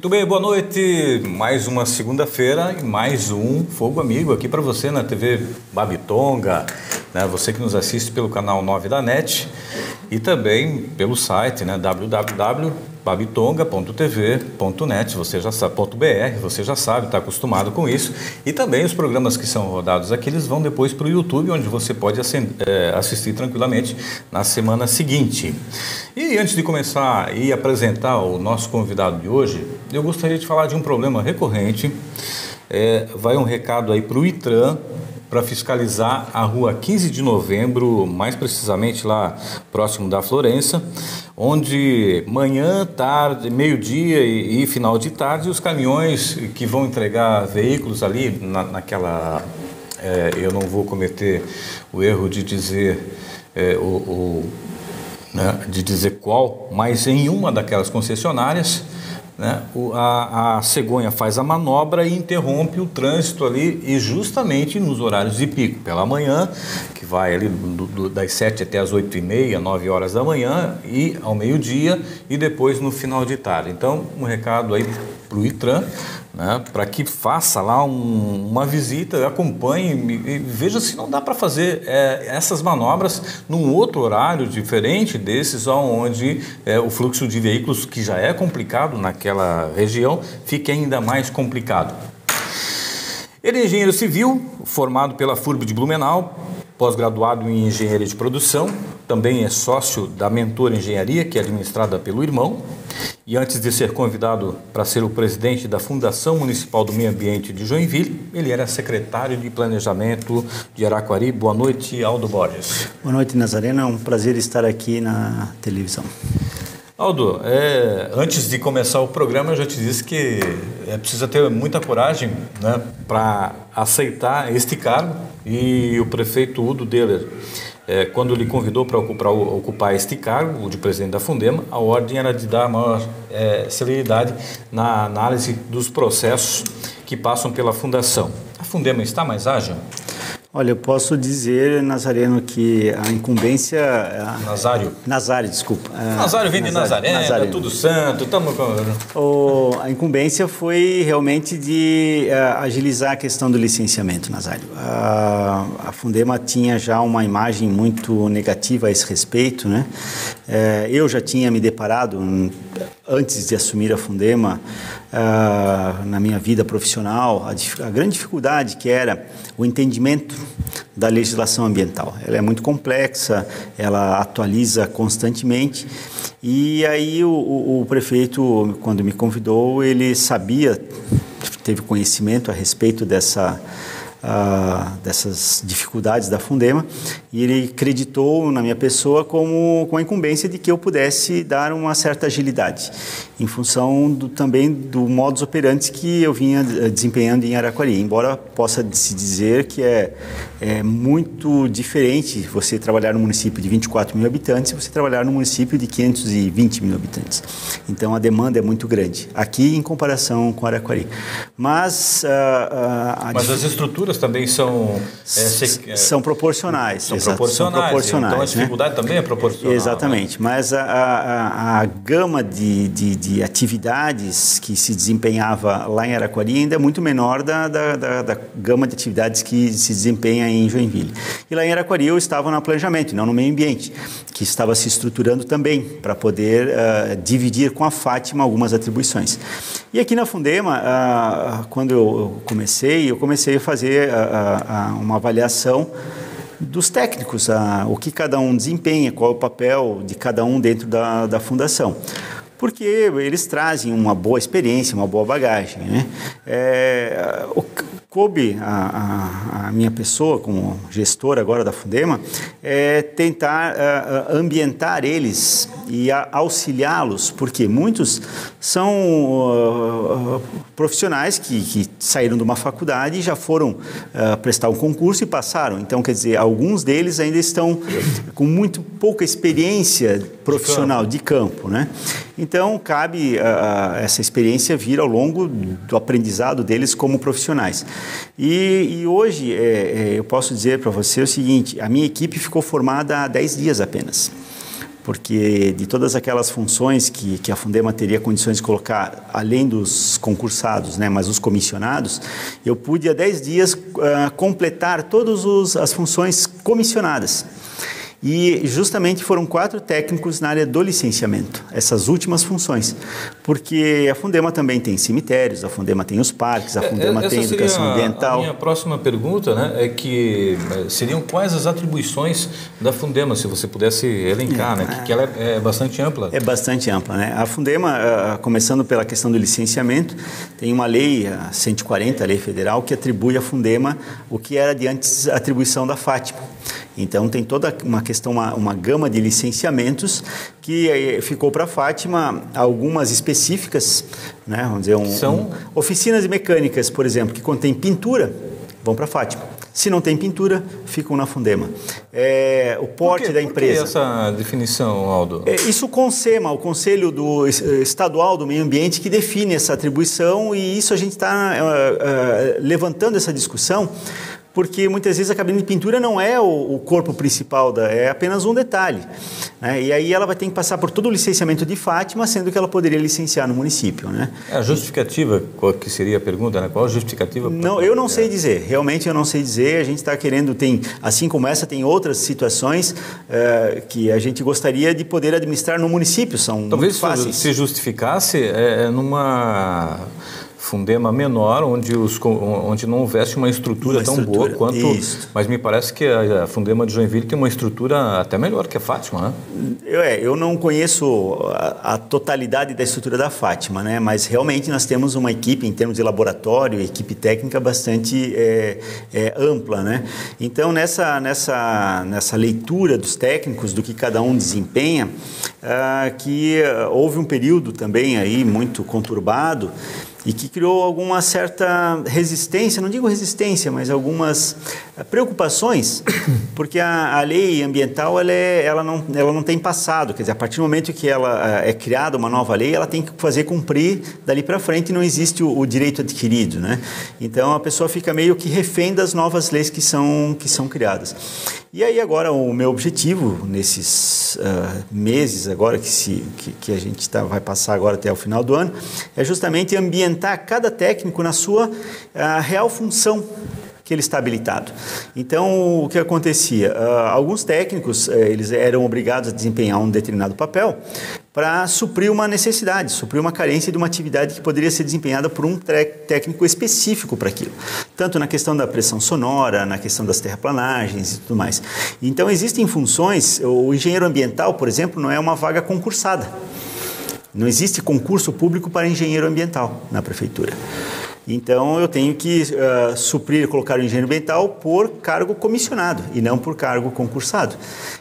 Muito bem, boa noite. Mais uma segunda-feira e mais um Fogo Amigo aqui para você na TV Babitonga, né? Você que nos assiste pelo canal 9 da NET e também pelo site, né? www.babitonga.tv.net, você já sabe, .br, você já sabe, está acostumado com isso. E também os programas que são rodados aqui, eles vão depois para o YouTube, onde você pode assistir tranquilamente na semana seguinte. E antes de começar e apresentar o nosso convidado de hoje, eu gostaria de falar de um problema recorrente. Vai um recado aí para o ITRAN, para fiscalizar a rua 15 de novembro, mais precisamente lá próximo da Florença, onde manhã, tarde, meio-dia e final de tarde, os caminhões que vão entregar veículos ali naquela... eu não vou cometer o erro de dizer de dizer qual, mas em uma daquelas concessionárias, né, a cegonha faz a manobra e interrompe o trânsito ali, e justamente nos horários de pico, pela manhã, que vai ali das 7 até as 8h30, 9 horas da manhã, e ao meio-dia, e depois no final de tarde. Então, um recado aí para o ITRAN, né, para que faça lá uma visita, acompanhe e veja se não dá para fazer essas manobras num outro horário diferente desses, onde o fluxo de veículos, que já é complicado naquela região, fique ainda mais complicado. Ele é engenheiro civil, formado pela FURB de Blumenau, pós-graduado em engenharia de produção, também é sócio da Mentor Engenharia, que é administrada pelo irmão, e antes de ser convidado para ser o presidente da Fundação Municipal do Meio Ambiente de Joinville, ele era secretário de Planejamento de Araquari. Boa noite, Aldo Borges. Boa noite, Nazareno. É um prazer estar aqui na televisão. Aldo, antes de começar o programa, eu já te disse que precisa ter muita coragem, né, para aceitar este cargo, e o prefeito Udo Deller, quando lhe convidou para ocupar este cargo, o de presidente da Fundema, a ordem era de dar maior celeridade na análise dos processos que passam pela Fundação. A Fundema está mais ágil? Olha, eu posso dizer, Nazareno, que a incumbência... Nazário, desculpa. Nazário vem de Nazaré, tá tudo santo, estamos com... A incumbência foi realmente de agilizar a questão do licenciamento, Nazário. A Fundema tinha já uma imagem muito negativa a esse respeito, né? Eu já tinha me deparado, antes de assumir a Fundema, na minha vida profissional, a grande dificuldade que era o entendimento da legislação ambiental. Ela é muito complexa, ela atualiza constantemente, e aí o prefeito, quando me convidou, ele teve conhecimento a respeito dessas dificuldades da Fundema, e ele acreditou na minha pessoa com a incumbência de que eu pudesse dar uma certa agilidade, em função também do modus operandi que eu vinha desempenhando em Araquari. Embora possa se dizer que é muito diferente você trabalhar num município de 24 mil habitantes e você trabalhar num município de 520 mil habitantes. Então a demanda é muito grande aqui em comparação com Araquari. Mas as estruturas também são proporcionais. São proporcionais. Então a dificuldade, né, também é proporcional. Exatamente. Né? Mas a gama de atividades que se desempenhava lá em Araquari ainda é muito menor da gama de atividades que se desempenha em Joinville. E lá em Araquari eu estava no planejamento, não no meio ambiente, que estava se estruturando também para poder dividir com a Fátima algumas atribuições. E aqui na Fundema, quando eu comecei a fazer uma avaliação dos técnicos, o que cada um desempenha, qual é o papel de cada um dentro da fundação. Porque eles trazem uma boa experiência, uma boa bagagem, né? Coube a minha pessoa, como gestor agora da Fundema, tentar ambientar eles e auxiliá-los, porque muitos são profissionais que saíram de uma faculdade e já foram prestar um concurso e passaram. Então, quer dizer, alguns deles ainda estão com muito pouca experiência profissional de campo, né? Então, cabe essa experiência vir ao longo do aprendizado deles como profissionais. E hoje, eu posso dizer para você o seguinte, a minha equipe ficou formada há 10 dias apenas. porque de todas aquelas funções que a Fundema teria condições de colocar, além dos concursados, né, mas os comissionados, eu pude há 10 dias completar todas as funções comissionadas. E justamente foram 4 técnicos na área do licenciamento, essas últimas funções, porque a Fundema também tem cemitérios, a Fundema tem os parques, a Fundema tem educação ambiental. A minha próxima pergunta, né, é que seriam quais as atribuições da Fundema, se você pudesse elencar, né, que ela é bastante ampla. É bastante ampla, né? A Fundema, começando pela questão do licenciamento, tem uma lei, a 140, a lei federal, que atribui à Fundema o que era de antes a atribuição da Fátima. Então, tem toda uma questão, uma gama de licenciamentos que ficou para a Fátima, algumas específicas, né? Vamos dizer, oficinas mecânicas, por exemplo, que contém pintura, vão para a Fátima. Se não tem pintura, ficam na Fundema. O porte da empresa. Por que essa definição, Aldo? Isso o CONSEMA, o Conselho Estadual do Meio Ambiente, que define essa atribuição, e isso a gente está levantando essa discussão, porque muitas vezes a cabine de pintura não é o corpo principal, é apenas um detalhe, né? E aí ela vai ter que passar por todo o licenciamento de Fátima, sendo que ela poderia licenciar no município, né? A justificativa, qual que seria a pergunta, né? Qual a justificativa? Não, eu não sei dizer, realmente eu não sei dizer. A gente está querendo, assim como essa, tem outras situações que a gente gostaria de poder administrar no município, são muito fáceis. Talvez se justificasse numa Fundema menor, onde não houvesse uma estrutura tão boa quanto... Isso. Mas me parece que a Fundema de Joinville tem uma estrutura até melhor que a Fátima, né? Eu não conheço a totalidade da estrutura da Fátima, né? Mas realmente nós temos uma equipe, em termos de laboratório, equipe técnica bastante ampla, né? Então, nessa leitura dos técnicos, do que cada um desempenha, que houve um período também aí muito conturbado, e que criou alguma certa resistência, não digo resistência, mas algumas preocupações, porque a lei ambiental ela não tem passado, quer dizer, a partir do momento que ela é criada uma nova lei, ela tem que fazer cumprir dali para frente, e não existe o direito adquirido, né? Então a pessoa fica meio que refém das novas leis que são criadas. E aí agora o meu objetivo nesses meses agora que a gente vai passar agora até o final do ano é justamente ambientar cada técnico na sua real função que ele está habilitado. Então, o que acontecia? Alguns técnicos, eles eram obrigados a desempenhar um determinado papel para suprir uma necessidade, suprir uma carência de uma atividade que poderia ser desempenhada por um técnico específico para aquilo. Tanto na questão da pressão sonora, na questão das terraplanagens e tudo mais. Então, existem funções, o engenheiro ambiental, por exemplo, não é uma vaga concursada. Não existe concurso público para engenheiro ambiental na prefeitura. Então, eu tenho que colocar o engenheiro ambiental por cargo comissionado e não por cargo concursado.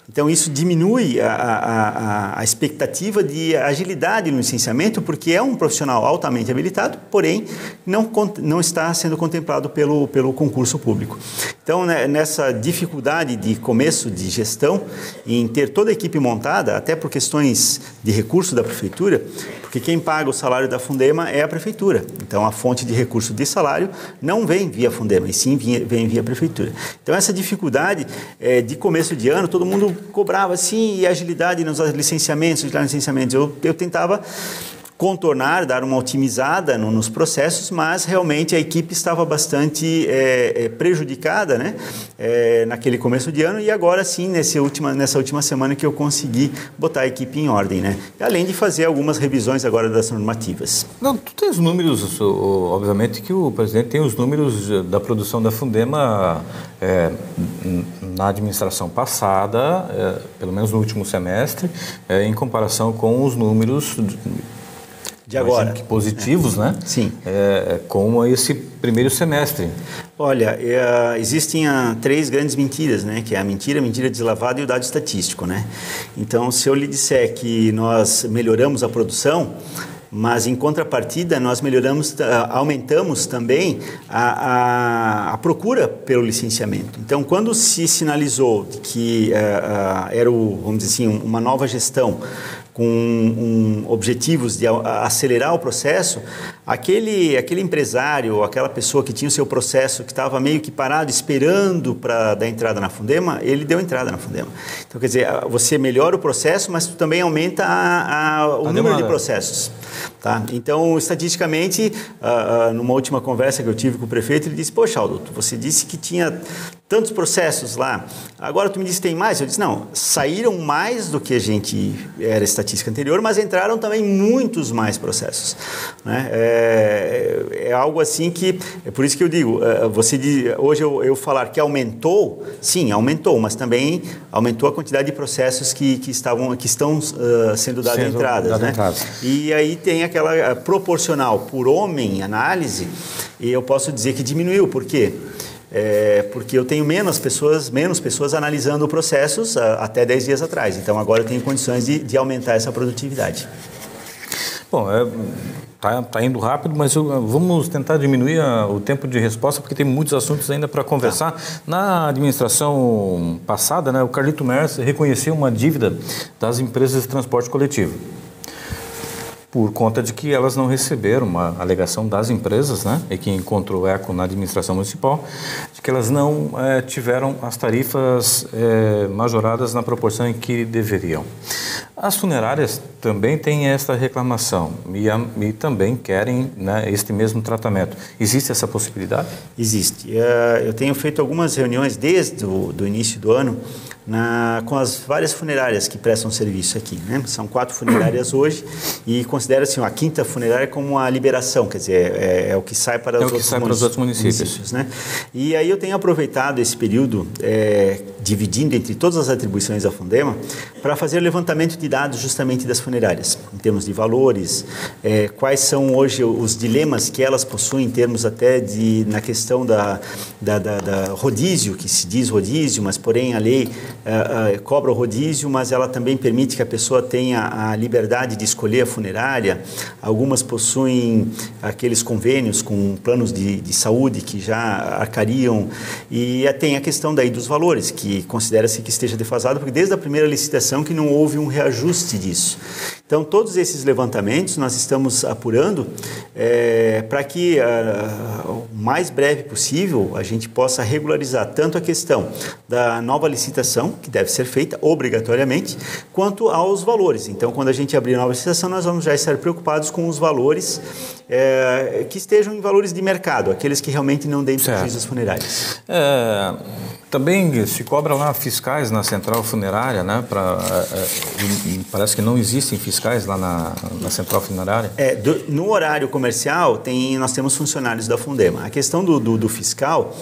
Então, isso diminui a expectativa de agilidade no licenciamento, porque é um profissional altamente habilitado, porém, não está sendo contemplado pelo concurso público. Então, nessa dificuldade de começo de gestão, em ter toda a equipe montada, até por questões de recurso da prefeitura, porque quem paga o salário da Fundema é a prefeitura. Então, a fonte de recurso de salário não vem via Fundema, e sim vem via prefeitura. Então, essa dificuldade de começo de ano, todo mundo cobrava assim, e agilidade nos licenciamentos, eu tentava contornar, dar uma otimizada nos processos, mas realmente a equipe estava bastante prejudicada, né? Naquele começo de ano, e agora sim, nessa última semana que eu consegui botar a equipe em ordem, né? Além de fazer algumas revisões agora das normativas. Não, tu tem os números, obviamente que o presidente tem os números da produção da Fundema na administração passada, pelo menos no último semestre, em comparação com os números de agora. Que positivos, né? Sim. Com esse primeiro semestre. Olha, existem 3 grandes mentiras, né? Que é a mentira deslavada e o dado estatístico, né? Então, se eu lhe disser que nós melhoramos a produção, mas em contrapartida nós aumentamos também a procura pelo licenciamento. Então, quando se sinalizou que era vamos dizer assim, uma nova gestão com objetivos de acelerar o processo, aquele empresário, aquela pessoa que tinha o seu processo, que estava meio que parado, esperando para dar entrada na Fundema, ele deu entrada na Fundema. Então, quer dizer, você melhora o processo, mas tu também aumenta o número de processos. Tá? Então, estatisticamente, numa última conversa que eu tive com o prefeito, ele disse, poxa, Aldo, você disse que tinha tantos processos lá, agora tu me disse que tem mais? Eu disse, não, saíram mais do que a gente era estatística anterior, mas entraram também muitos mais processos. Né? É algo assim que, é por isso que eu digo, hoje eu falar que aumentou, sim, aumentou, mas também aumentou a quantidade de processos que estão sendo dadas entradas. Né? E aí tem aquela proporcional por homem análise, e eu posso dizer que diminuiu, por quê? Porque eu tenho menos pessoas analisando processos até 10 dias atrás. Então, agora eu tenho condições de aumentar essa produtividade. Bom, tá indo rápido, mas vamos tentar diminuir o tempo de resposta, porque tem muitos assuntos ainda para conversar. Tá. Na administração passada, né, o Carlito Mers reconheceu uma dívida das empresas de transporte coletivo, por conta de que elas não receberam, uma alegação das empresas, né, e que encontrou eco na administração municipal, de que elas não tiveram as tarifas majoradas na proporção em que deveriam. As funerárias também têm esta reclamação e também querem, né, este mesmo tratamento. Existe essa possibilidade? Existe. Eu tenho feito algumas reuniões desde o início do ano com as várias funerárias que prestam serviço aqui. Né? São 4 funerárias hoje e considera-se a 5ª funerária como a liberação, quer dizer, é o que sai para os outros municípios. Né? E aí eu tenho aproveitado esse período, dividindo entre todas as atribuições da Fundema, para fazer levantamento de dados justamente das funerárias, em termos de valores, quais são hoje os dilemas que elas possuem em termos até na questão da rodízio, que se diz rodízio, mas porém a lei cobra o rodízio, mas ela também permite que a pessoa tenha a liberdade de escolher a funerária. Algumas possuem aqueles convênios com planos de saúde que já arcariam, e tem a questão daí dos valores, que considera-se que esteja defasado, porque desde a primeira licitação que não houve um reajuste disso. Então, todos esses levantamentos nós estamos apurando para que, o mais breve possível, a gente possa regularizar tanto a questão da nova licitação, que deve ser feita obrigatoriamente, quanto aos valores. Então, quando a gente abrir a nova licitação, nós vamos já estar preocupados com os valores que estejam em valores de mercado, aqueles que realmente não deem prejuízo às funerárias. Também se cobra lá fiscais na central funerária, né? Parece que não existem fiscais lá na central funerária. No horário comercial, nós temos funcionários da Fundema. A questão do fiscal,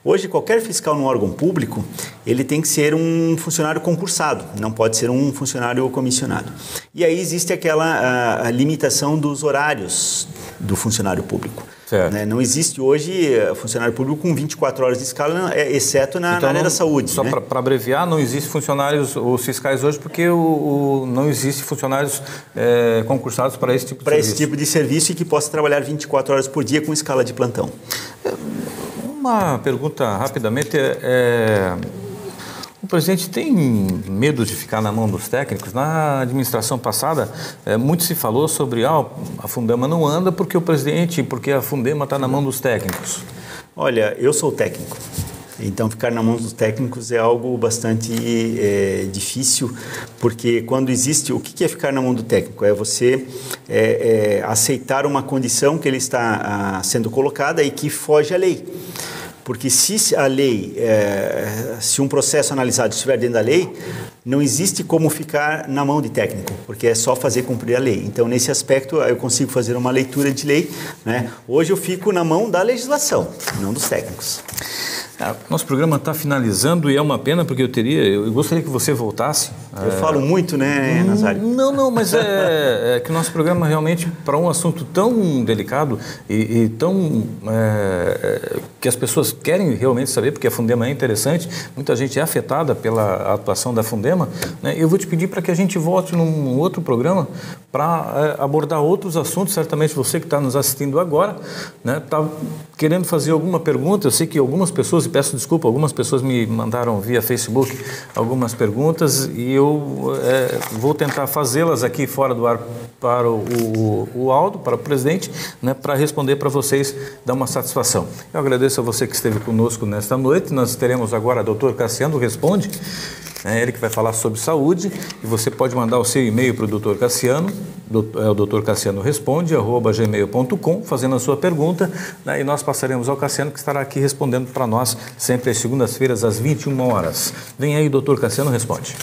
hoje qualquer fiscal no órgão público, ele tem que ser um funcionário concursado, não pode ser um funcionário comissionado. E aí existe aquela limitação dos horários do funcionário público. Né? Não existe hoje funcionário público com 24 horas de escala, exceto na área da saúde. Só para abreviar, não existe funcionários, os fiscais hoje, porque não existe funcionários concursados para esse tipo de serviço. Para esse tipo de serviço e que possa trabalhar 24 horas por dia com escala de plantão. Uma pergunta rapidamente o presidente tem medo de ficar na mão dos técnicos? Na administração passada, muito se falou sobre a Fundema não anda porque a Fundema está na mão dos técnicos. Olha, eu sou técnico. Então, ficar na mão dos técnicos é algo bastante difícil, porque quando existe... O que é ficar na mão do técnico? É você aceitar uma condição que ele está sendo colocada e que foge à lei. Porque se a lei, se um processo analisado estiver dentro da lei, não existe como ficar na mão de técnico, porque é só fazer cumprir a lei. Então, nesse aspecto, eu consigo fazer uma leitura de lei, né? Hoje eu fico na mão da legislação, não dos técnicos. Nosso programa está finalizando e é uma pena porque eu gostaria que você voltasse. Eu falo muito, né, Nazário? Não, mas é que o nosso programa realmente, para um assunto tão delicado e tão... que as pessoas querem realmente saber, porque a Fundema é interessante, muita gente é afetada pela atuação da Fundema, né? Eu vou te pedir para que a gente volte num outro programa para abordar outros assuntos. Certamente você que está nos assistindo agora, né, querendo fazer alguma pergunta. Eu sei que algumas pessoas, e peço desculpa, algumas pessoas me mandaram via Facebook algumas perguntas e eu vou tentar fazê-las aqui fora do ar para o Aldo, para o presidente, né, para responder para vocês, dar uma satisfação. Eu agradeço a você que esteve conosco nesta noite. Nós teremos agora o Dr. Cassiano Responde, ele que vai falar sobre saúde, e você pode mandar o seu e-mail para o Dr. Cassiano, o Dr. Cassiano Responde, @gmail.com, fazendo a sua pergunta, né, e nós passaremos ao Cassiano, que estará aqui respondendo para nós, sempre às segundas-feiras, às 21 horas. Vem aí, Dr. Cassiano Responde.